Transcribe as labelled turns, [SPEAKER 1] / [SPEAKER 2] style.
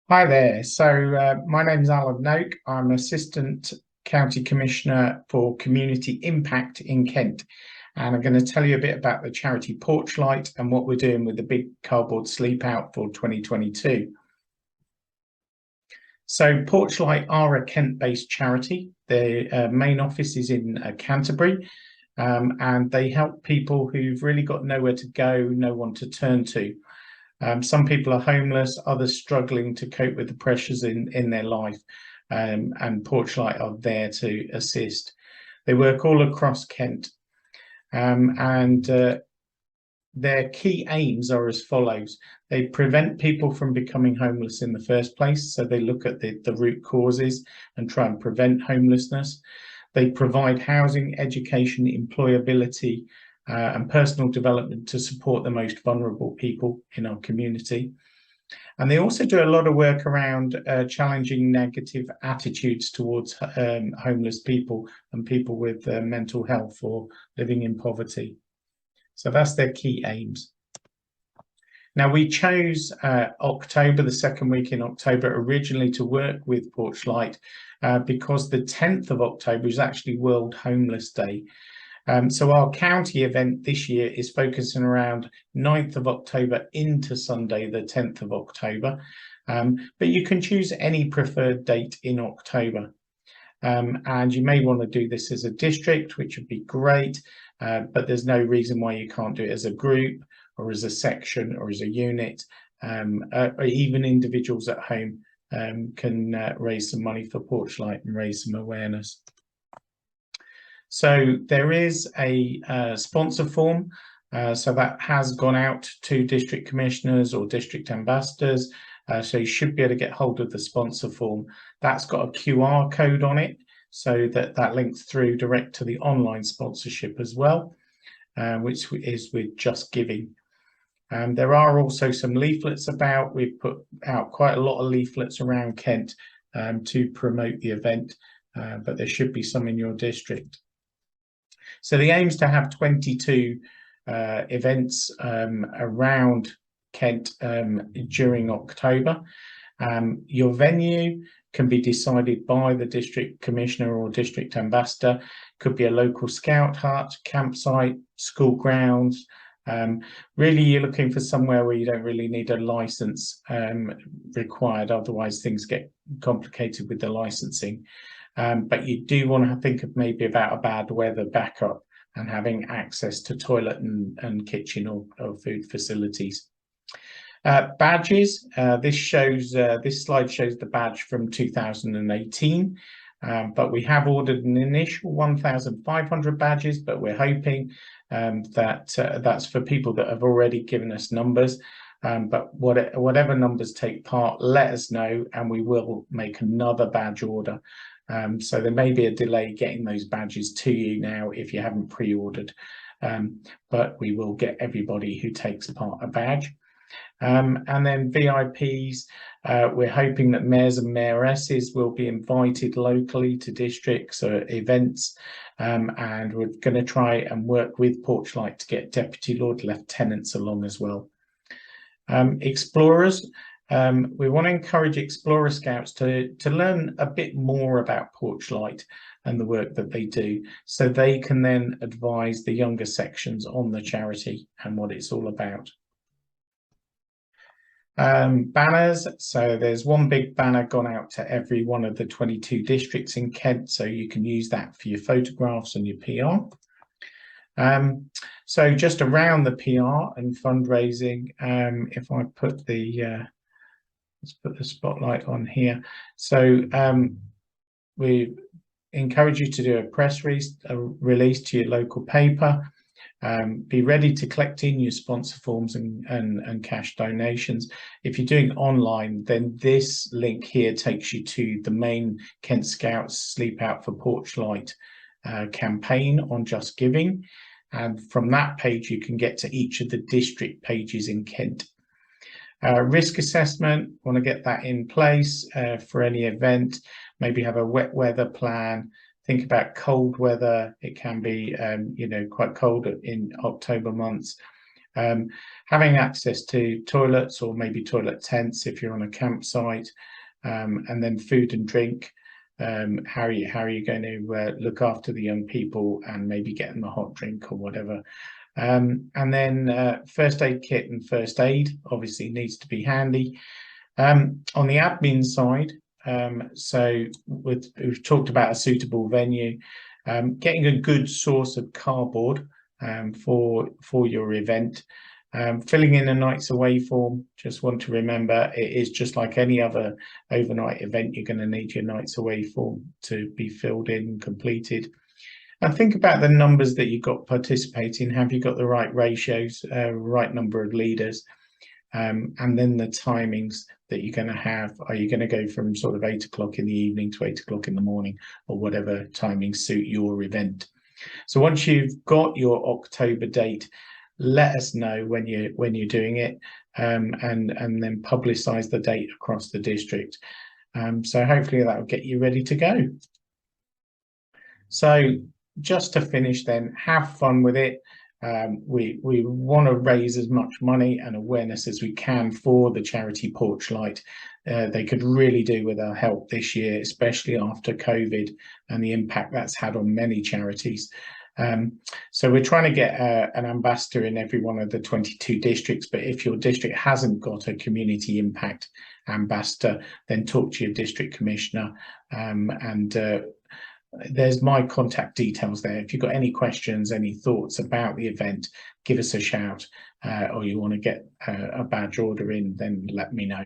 [SPEAKER 1] Hi there. My name is Alan Noak. I'm Assistant County Commissioner for Community Impact in Kent. And I'm going to tell you a bit about the charity Porchlight and what we're doing with the big Cardboard Sleepout for 2022. So Porchlight are a Kent-based charity. Their main office is in Canterbury, and they help people who've really got nowhere to go, no one to turn to. Some people are homeless, others struggling to cope with the pressures in their life, and Porchlight are there to assist. They work all across Kent, and their key aims are as follows. They prevent people from becoming homeless in the first place, so they look at the root causes and try and prevent homelessness. They provide housing, education, employability, and personal development to support the most vulnerable people in our community. And they also do a lot of work around challenging negative attitudes towards homeless people and people with mental health or living in poverty. So that's their key aims. Now, we chose October, the second week in October, originally to work with Porchlight because the 10th of October is actually World Homeless Day. So our county event this year is focusing around 9th of October into Sunday, the 10th of October. But you can choose any preferred date in October. And you may want to do this as a district, which would be great, but there's no reason why you can't do it as a group or as a section or as a unit, or even individuals at home can raise some money for Porchlight and raise some awareness. So there is a sponsor form, so that has gone out to district commissioners or district ambassadors. So you should be able to get hold of the sponsor form. That's got a QR code on it, so that links through direct to the online sponsorship as well, which is with Just Giving. There are also some leaflets about. We've put out quite a lot of leaflets around Kent to promote the event, but there should be some in your district. So the aim is to have 22 events around Kent during October. Your venue can be decided by the district commissioner or district ambassador. Could be a local scout hut, campsite, school grounds. Really, you're looking for somewhere where you don't really need a license required, otherwise things get complicated with the licensing. But you do want to think of maybe about a bad weather backup and having access to toilet and kitchen or food facilities. Badges. This slide shows the badge from 2018, but we have ordered an initial 1,500 badges, but we're hoping that that's for people that have already given us numbers. But whatever numbers take part, let us know, and we will make another badge order. So there may be a delay getting those badges to you now if you haven't pre-ordered, but we will get everybody who takes part a badge. And then VIPs, we're hoping that mayors and mayoresses will be invited locally to districts or events, and we're going to try and work with Porchlight to get Deputy Lord Lieutenants along as well. Explorers, we want to encourage Explorer Scouts to learn a bit more about Porchlight and the work that they do, so they can then advise the younger sections on the charity and what it's all about. Banners, so there's one big banner gone out to every one of the 22 districts in Kent, so you can use that for your photographs and your PR. So just around the PR and fundraising, if I put the let's put the spotlight on here. So we encourage you to do a press release to your local paper. Be ready to collect in your sponsor forms and cash donations. If you're doing online, then this link here takes you to the main Kent Scouts Sleep Out for Porchlight campaign on Just Giving. And from that page, you can get to each of the district pages in Kent. Risk assessment, want to get that in place for any event, maybe have a wet weather plan. Think about cold weather. It can be, quite cold in October months. Having access to toilets or maybe toilet tents if you're on a campsite, and then food and drink. How are you going to look after the young people and maybe get them a hot drink or whatever? And then first aid kit and first aid obviously needs to be handy. On the admin side, so we've talked about a suitable venue, getting a good source of cardboard for your event, filling in a nights away form. Just want to remember, it is just like any other overnight event. You're going to need your nights away form to be filled in and completed. And think about the numbers that you've got participating. Have you got the right ratios, right number of leaders? And then the timings that you're going to have. Are you going to go from sort of 8 o'clock in the evening to 8 o'clock in the morning, or whatever timings suit your event? So once you've got your October date, let us know when you're doing it, and then publicize the date across the district. So hopefully that will get you ready to go. So just to finish then, have fun with it. We want to raise as much money and awareness as we can for the charity Porchlight. They could really do with our help this year, especially after COVID and the impact that's had on many charities. So we're trying to get an ambassador in every one of the 22 districts, but if your district hasn't got a community impact ambassador, then talk to your district commissioner, and there's my contact details there. If you've got any questions, any thoughts about the event, give us a shout, or you want to get a badge order in, then let me know.